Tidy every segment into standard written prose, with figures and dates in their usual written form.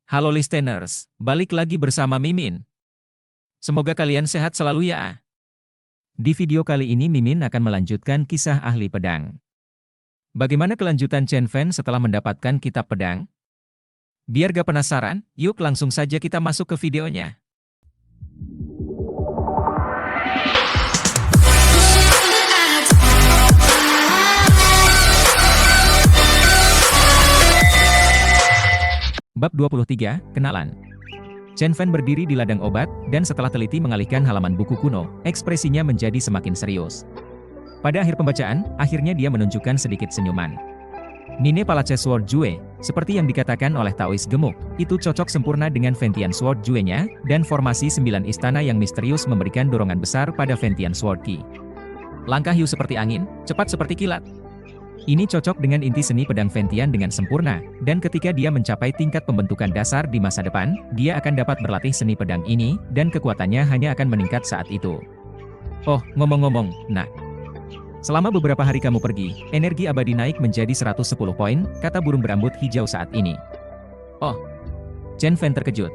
Halo listeners, balik lagi bersama Mimin. Semoga kalian sehat selalu ya. Di video kali ini Mimin akan melanjutkan kisah ahli pedang. Bagaimana kelanjutan Chen Fan setelah mendapatkan kitab pedang? Biar gak penasaran, yuk langsung saja kita masuk ke videonya. Bab 23, Kenalan. Chen Fan berdiri di ladang obat, dan setelah teliti mengalihkan halaman buku kuno, ekspresinya menjadi semakin serius. Pada akhir pembacaan, akhirnya dia menunjukkan sedikit senyuman. Nine Palace Sword Jue, seperti yang dikatakan oleh Taois gemuk, itu cocok sempurna dengan Ventian Sword Jue-nya, dan formasi 9 istana yang misterius memberikan dorongan besar pada Ventian Sword Ki. Langkah Yu seperti angin, cepat seperti kilat. Ini cocok dengan inti seni pedang Ventian dengan sempurna, dan ketika dia mencapai tingkat pembentukan dasar di masa depan, dia akan dapat berlatih seni pedang ini, dan kekuatannya hanya akan meningkat saat itu. Oh, ngomong-ngomong, nak. Selama beberapa hari kamu pergi, energi abadi naik menjadi 110 poin, kata burung berambut hijau saat ini. Oh. Chen Fan terkejut.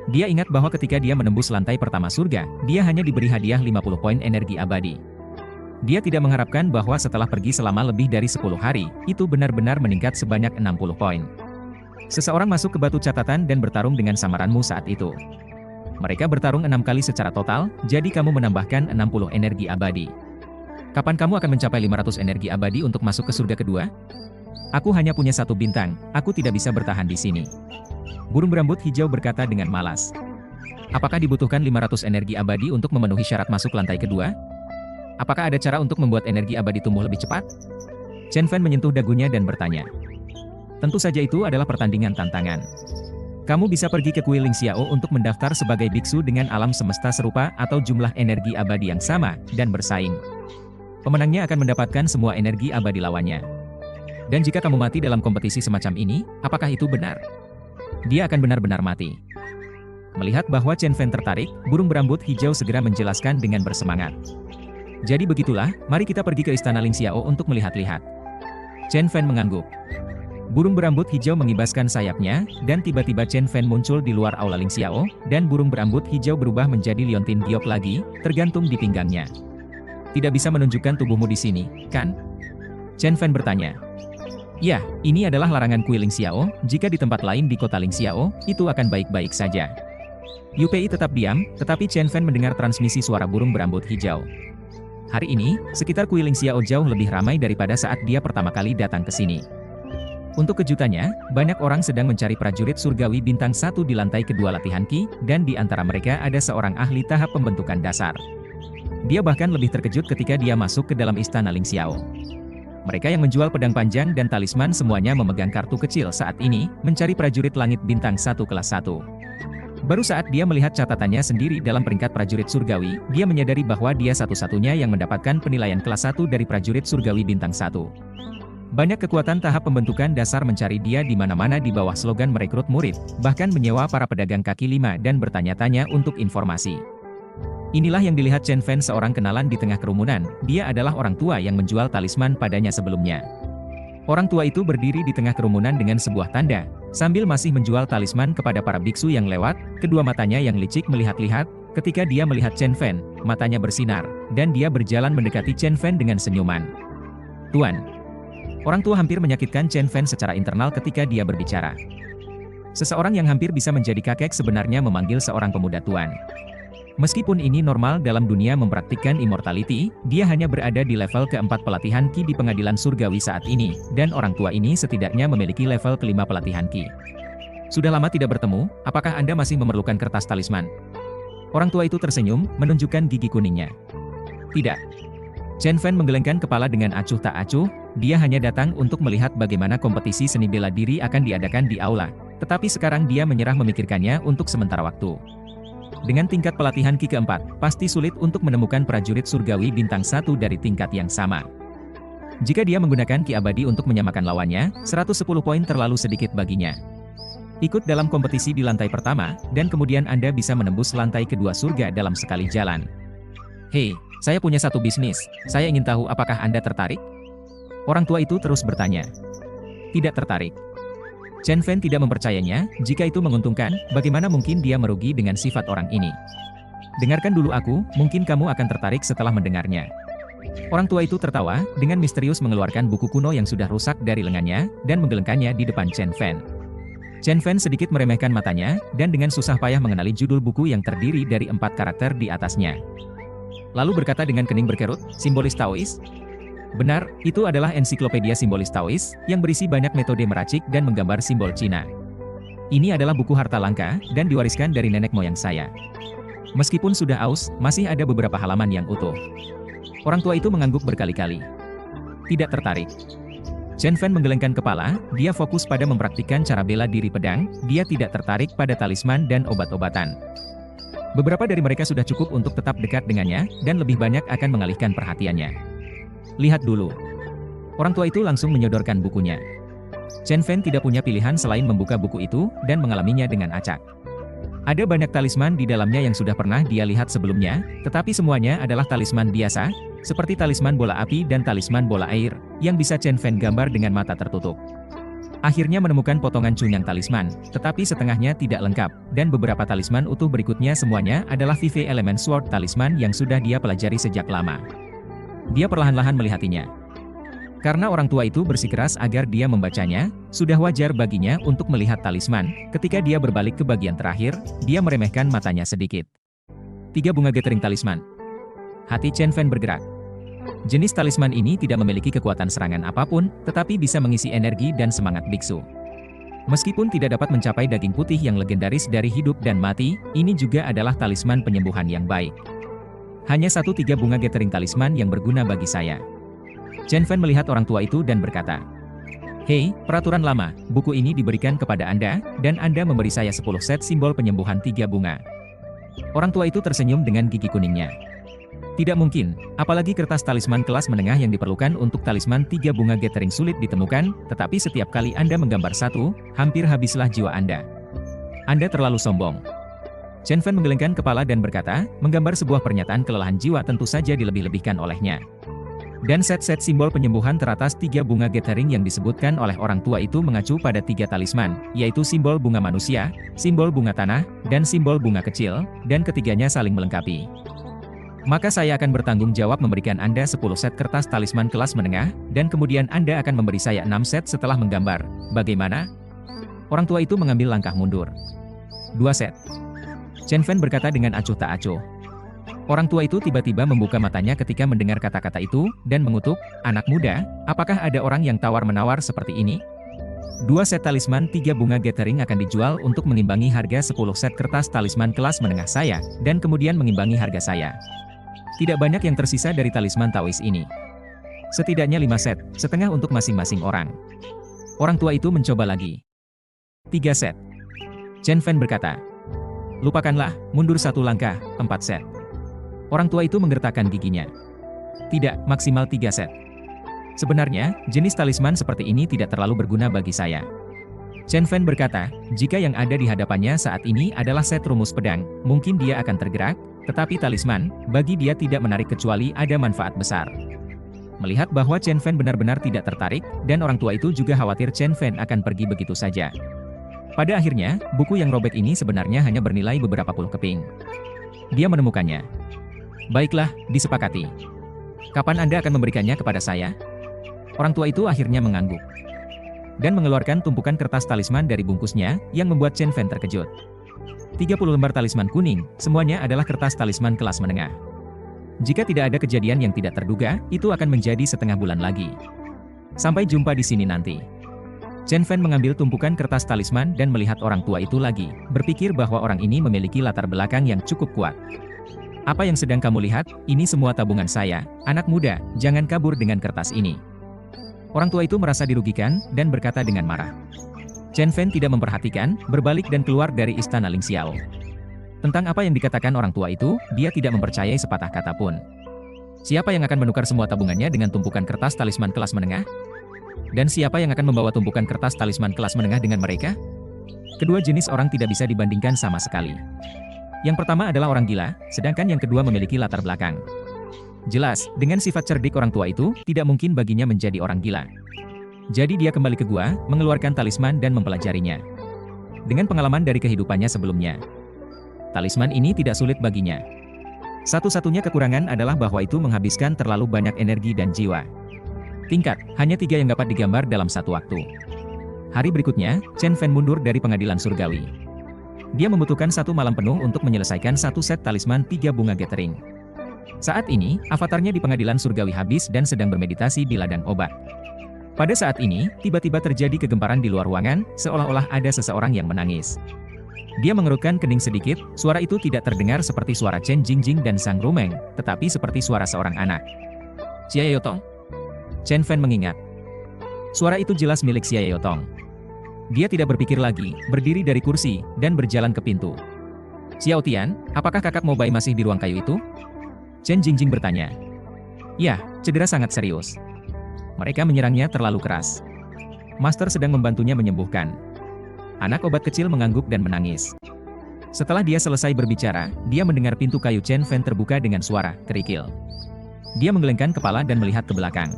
Dia ingat bahwa ketika dia menembus lantai pertama surga, dia hanya diberi hadiah 50 poin energi abadi. Dia tidak mengharapkan bahwa setelah pergi selama lebih dari 10 hari, itu benar-benar meningkat sebanyak 60 poin. Seseorang masuk ke batu catatan dan bertarung dengan samaranmu saat itu. Mereka bertarung 6 kali secara total, jadi kamu menambahkan 60 energi abadi. Kapan kamu akan mencapai 500 energi abadi untuk masuk ke surga kedua? Aku hanya punya 1 bintang, aku tidak bisa bertahan di sini. Burung berambut hijau berkata dengan malas. Apakah dibutuhkan 500 energi abadi untuk memenuhi syarat masuk lantai kedua? Apakah ada cara untuk membuat energi abadi tumbuh lebih cepat? Chen Fan menyentuh dagunya dan bertanya. Tentu saja itu adalah pertandingan tantangan. Kamu bisa pergi ke Kuiling Xiao untuk mendaftar sebagai biksu dengan alam semesta serupa atau jumlah energi abadi yang sama, dan bersaing. Pemenangnya akan mendapatkan semua energi abadi lawannya. Dan jika kamu mati dalam kompetisi semacam ini, apakah itu benar? Dia akan benar-benar mati. Melihat bahwa Chen Fan tertarik, burung berambut hijau segera menjelaskan dengan bersemangat. Jadi begitulah, mari kita pergi ke Istana Ling Xiao untuk melihat-lihat. Chen Fan mengangguk. Burung berambut hijau mengibaskan sayapnya, dan tiba-tiba Chen Fan muncul di luar aula Ling Xiao, dan burung berambut hijau berubah menjadi liontin giok lagi, tergantung di pinggangnya. Tidak bisa menunjukkan tubuhmu di sini, kan? Chen Fan bertanya. Ya, ini adalah larangan Kuiling Xiao, jika di tempat lain di kota Ling Xiao, itu akan baik-baik saja. Yu Pei tetap diam, tetapi Chen Fan mendengar transmisi suara burung berambut hijau. Hari ini, sekitar Kuiling Xiao jauh lebih ramai daripada saat dia pertama kali datang ke sini. Untuk kejutannya, banyak orang sedang mencari prajurit surgawi bintang 1 di lantai kedua latihan Ki, dan di antara mereka ada seorang ahli tahap pembentukan dasar. Dia bahkan lebih terkejut ketika dia masuk ke dalam istana Ling Xiao. Mereka yang menjual pedang panjang dan talisman semuanya memegang kartu kecil saat ini, mencari prajurit langit bintang 1 kelas 1. Baru saat dia melihat catatannya sendiri dalam peringkat prajurit surgawi, dia menyadari bahwa dia satu-satunya yang mendapatkan penilaian kelas 1 dari prajurit surgawi bintang 1. Banyak kekuatan tahap pembentukan dasar mencari dia di mana-mana di bawah slogan merekrut murid, bahkan menyewa para pedagang kaki 5 dan bertanya-tanya untuk informasi. Inilah yang dilihat Chen Fan, seorang kenalan di tengah kerumunan. Dia adalah orang tua yang menjual talisman padanya sebelumnya. Orang tua itu berdiri di tengah kerumunan dengan sebuah tanda, sambil masih menjual talisman kepada para biksu yang lewat. Kedua matanya yang licik melihat-lihat, ketika dia melihat Chen Fan, matanya bersinar, dan dia berjalan mendekati Chen Fan dengan senyuman. Tuan. Orang tua hampir menyakitkan Chen Fan secara internal ketika dia berbicara. Seseorang yang hampir bisa menjadi kakek sebenarnya memanggil seorang pemuda tuan. Meskipun ini normal dalam dunia mempraktikkan immortality, dia hanya berada di level keempat pelatihan Ki di pengadilan surgawi saat ini, dan orang tua ini setidaknya memiliki level kelima pelatihan Ki. Sudah lama tidak bertemu, apakah Anda masih memerlukan kertas talisman? Orang tua itu tersenyum, menunjukkan gigi kuningnya. Tidak. Chen Fan menggelengkan kepala dengan acuh tak acuh, dia hanya datang untuk melihat bagaimana kompetisi seni bela diri akan diadakan di aula, tetapi sekarang dia menyerah memikirkannya untuk sementara waktu. Dengan tingkat pelatihan Ki keempat, pasti sulit untuk menemukan prajurit surgawi bintang 1 dari tingkat yang sama. Jika dia menggunakan Ki abadi untuk menyamakan lawannya, 110 poin terlalu sedikit baginya. Ikut dalam kompetisi di lantai pertama, dan kemudian Anda bisa menembus lantai kedua surga dalam sekali jalan. Hei, saya punya satu bisnis, saya ingin tahu apakah Anda tertarik? Orang tua itu terus bertanya. Tidak tertarik. Chen Fan tidak mempercayainya, jika itu menguntungkan, bagaimana mungkin dia merugi dengan sifat orang ini. Dengarkan dulu aku, mungkin kamu akan tertarik setelah mendengarnya. Orang tua itu tertawa, dengan misterius mengeluarkan buku kuno yang sudah rusak dari lengannya, dan menggelengkannya di depan Chen Fan. Chen Fan sedikit meremehkan matanya, dan dengan susah payah mengenali judul buku yang terdiri dari 4 karakter di atasnya. Lalu berkata dengan kening berkerut, simbolis Taois? Benar, itu adalah ensiklopedia simbolis Taois, yang berisi banyak metode meracik dan menggambar simbol Cina. Ini adalah buku harta langka, dan diwariskan dari nenek moyang saya. Meskipun sudah aus, masih ada beberapa halaman yang utuh. Orang tua itu mengangguk berkali-kali. Tidak tertarik. Chen Fan menggelengkan kepala, dia fokus pada mempraktikkan cara bela diri pedang, dia tidak tertarik pada talisman dan obat-obatan. Beberapa dari mereka sudah cukup untuk tetap dekat dengannya, dan lebih banyak akan mengalihkan perhatiannya. Lihat dulu. Orang tua itu langsung menyodorkan bukunya. Chen Fan tidak punya pilihan selain membuka buku itu, dan mengalaminya dengan acak. Ada banyak talisman di dalamnya yang sudah pernah dia lihat sebelumnya, tetapi semuanya adalah talisman biasa, seperti talisman bola api dan talisman bola air, yang bisa Chen Fan gambar dengan mata tertutup. Akhirnya menemukan potongan cunyang talisman, tetapi setengahnya tidak lengkap, dan beberapa talisman utuh berikutnya semuanya adalah Vive Element Sword talisman yang sudah dia pelajari sejak lama. Dia perlahan-lahan melihatinya. Karena orang tua itu bersikeras agar dia membacanya, sudah wajar baginya untuk melihat talisman. Ketika dia berbalik ke bagian terakhir, dia meremehkan matanya sedikit. 3 bunga gathering talisman. Hati Chen Fan bergerak. Jenis talisman ini tidak memiliki kekuatan serangan apapun, tetapi bisa mengisi energi dan semangat biksu. Meskipun tidak dapat mencapai daging putih yang legendaris dari hidup dan mati, ini juga adalah talisman penyembuhan yang baik. Hanya 3 bunga gathering talisman yang berguna bagi saya. Chen Fan melihat orang tua itu dan berkata, "Hei, peraturan lama, buku ini diberikan kepada Anda, dan Anda memberi saya 10 set simbol penyembuhan 3 bunga." Orang tua itu tersenyum dengan gigi kuningnya. Tidak mungkin, apalagi kertas talisman kelas menengah yang diperlukan untuk talisman 3 bunga gathering sulit ditemukan, tetapi setiap kali Anda menggambar 1, hampir habislah jiwa Anda. Anda terlalu sombong. Chen Fan menggelengkan kepala dan berkata, menggambar sebuah pernyataan kelelahan jiwa tentu saja dilebih-lebihkan olehnya. Dan set-set simbol penyembuhan teratas 3 bunga gathering yang disebutkan oleh orang tua itu mengacu pada 3 talisman, yaitu simbol bunga manusia, simbol bunga tanah, dan simbol bunga kecil, dan ketiganya saling melengkapi. Maka saya akan bertanggung jawab memberikan Anda 10 set kertas talisman kelas menengah, dan kemudian Anda akan memberi saya 6 set setelah menggambar. Bagaimana? Orang tua itu mengambil langkah mundur. 2 set. Chen Fan berkata dengan acuh tak acuh. Orang tua itu tiba-tiba membuka matanya ketika mendengar kata-kata itu, dan mengutuk, "Anak muda, apakah ada orang yang tawar-menawar seperti ini?" 2 set talisman 3 bunga gathering akan dijual untuk mengimbangi harga 10 set kertas talisman kelas menengah saya, dan kemudian mengimbangi harga saya. Tidak banyak yang tersisa dari talisman Taois ini. Setidaknya 5 set, setengah untuk masing-masing orang. Orang tua itu mencoba lagi. 3 set. Chen Fan berkata, "Lupakanlah, mundur 1 langkah, 4 set." Orang tua itu menggertakkan giginya. "Tidak, maksimal 3 set. Sebenarnya, jenis talisman seperti ini tidak terlalu berguna bagi saya." Chen Fan berkata, jika yang ada di hadapannya saat ini adalah set rumus pedang, mungkin dia akan tergerak, tetapi talisman, bagi dia tidak menarik kecuali ada manfaat besar. Melihat bahwa Chen Fan benar-benar tidak tertarik, dan orang tua itu juga khawatir Chen Fan akan pergi begitu saja. Pada akhirnya, buku yang robek ini sebenarnya hanya bernilai beberapa puluh keping. Dia menemukannya. "Baiklah, disepakati. Kapan Anda akan memberikannya kepada saya?" Orang tua itu akhirnya mengangguk. Dan mengeluarkan tumpukan kertas talisman dari bungkusnya, yang membuat Chen Fan terkejut. 30 lembar talisman kuning, semuanya adalah kertas talisman kelas menengah. Jika tidak ada kejadian yang tidak terduga, itu akan menjadi setengah bulan lagi. Sampai jumpa di sini nanti. Chen Fan mengambil tumpukan kertas talisman dan melihat orang tua itu lagi, berpikir bahwa orang ini memiliki latar belakang yang cukup kuat. "Apa yang sedang kamu lihat? Ini semua tabungan saya, anak muda, jangan kabur dengan kertas ini." Orang tua itu merasa dirugikan, dan berkata dengan marah. Chen Fan tidak memperhatikan, berbalik dan keluar dari istana Ling Xiao. Tentang apa yang dikatakan orang tua itu, dia tidak mempercayai sepatah kata pun. Siapa yang akan menukar semua tabungannya dengan tumpukan kertas talisman kelas menengah? Dan siapa yang akan membawa tumpukan kertas talisman kelas menengah dengan mereka? Kedua jenis orang tidak bisa dibandingkan sama sekali. Yang pertama adalah orang gila, sedangkan yang kedua memiliki latar belakang. Jelas, dengan sifat cerdik orang tua itu, tidak mungkin baginya menjadi orang gila. Jadi dia kembali ke gua, mengeluarkan talisman dan mempelajarinya. Dengan pengalaman dari kehidupannya sebelumnya, talisman ini tidak sulit baginya. Satu-satunya kekurangan adalah bahwa itu menghabiskan terlalu banyak energi dan jiwa. Tingkat, hanya 3 yang dapat digambar dalam satu waktu. Hari berikutnya, Chen Fan mundur dari pengadilan surgawi. Dia membutuhkan 1 malam penuh untuk menyelesaikan 1 set talisman 3 bunga gathering. Saat ini, avatarnya di pengadilan surgawi habis dan sedang bermeditasi di ladang obat. Pada saat ini, tiba-tiba terjadi kegemparan di luar ruangan, seolah-olah ada seseorang yang menangis. Dia mengerutkan kening sedikit, suara itu tidak terdengar seperti suara Chen Jingjing dan Sang Rumeng, tetapi seperti suara seorang anak. Xia Yotong? Chen Fan mengingat. Suara itu jelas milik Xia Yotong. Dia tidak berpikir lagi, berdiri dari kursi, dan berjalan ke pintu. Xiao Tian, apakah kakak Mobai masih di ruang kayu itu? Chen Jingjing bertanya. Ya, cedera sangat serius. Mereka menyerangnya terlalu keras. Master sedang membantunya menyembuhkan. Anak obat kecil mengangguk dan menangis. Setelah dia selesai berbicara, dia mendengar pintu kayu Chen Fan terbuka dengan suara kerikil. Dia menggelengkan kepala dan melihat ke belakang.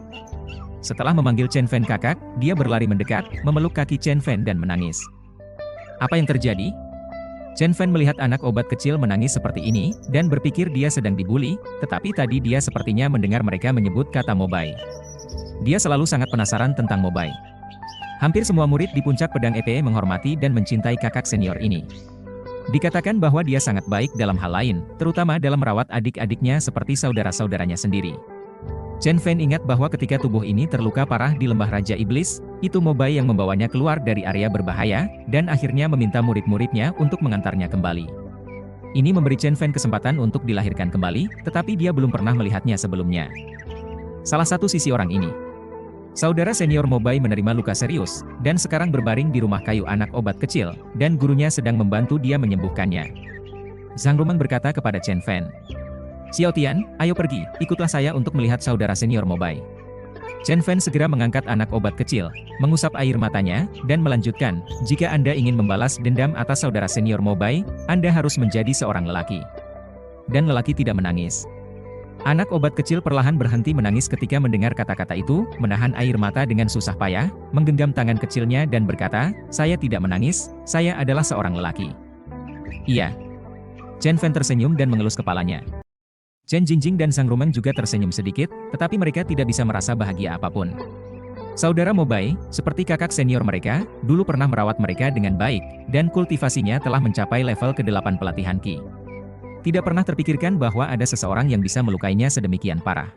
Setelah memanggil Chen Fan kakak, dia berlari mendekat, memeluk kaki Chen Fan dan menangis. Apa yang terjadi? Chen Fan melihat anak obat kecil menangis seperti ini, dan berpikir dia sedang dibully, tetapi tadi dia sepertinya mendengar mereka menyebut kata Mobai. Dia selalu sangat penasaran tentang Mobai. Hampir semua murid di puncak pedang EPE menghormati dan mencintai kakak senior ini. Dikatakan bahwa dia sangat baik dalam hal lain, terutama dalam merawat adik-adiknya seperti saudara-saudaranya sendiri. Chen Fan ingat bahwa ketika tubuh ini terluka parah di lembah Raja Iblis, itu Mobai yang membawanya keluar dari area berbahaya, dan akhirnya meminta murid-muridnya untuk mengantarnya kembali. Ini memberi Chen Fan kesempatan untuk dilahirkan kembali, tetapi dia belum pernah melihatnya sebelumnya. Salah satu sisi orang ini. Saudara senior Mobai menerima luka serius, dan sekarang berbaring di rumah kayu anak obat kecil, dan gurunya sedang membantu dia menyembuhkannya. Zhang Rumeng berkata kepada Chen Fan. Xiao Tian, ayo pergi, ikutlah saya untuk melihat saudara senior Mobai. Chen Fan segera mengangkat anak obat kecil, mengusap air matanya, dan melanjutkan, jika Anda ingin membalas dendam atas saudara senior Mobai, Anda harus menjadi seorang lelaki. Dan lelaki tidak menangis. Anak obat kecil perlahan berhenti menangis ketika mendengar kata-kata itu, menahan air mata dengan susah payah, menggenggam tangan kecilnya dan berkata, saya tidak menangis, saya adalah seorang lelaki. Iya. Chen Fan tersenyum dan mengelus kepalanya. Chen Jingjing dan Sang Rumeng juga tersenyum sedikit, tetapi mereka tidak bisa merasa bahagia apapun. Saudara Mobai, seperti kakak senior mereka, dulu pernah merawat mereka dengan baik, dan kultivasinya telah mencapai level ke-8 pelatihan Qi. Tidak pernah terpikirkan bahwa ada seseorang yang bisa melukainya sedemikian parah.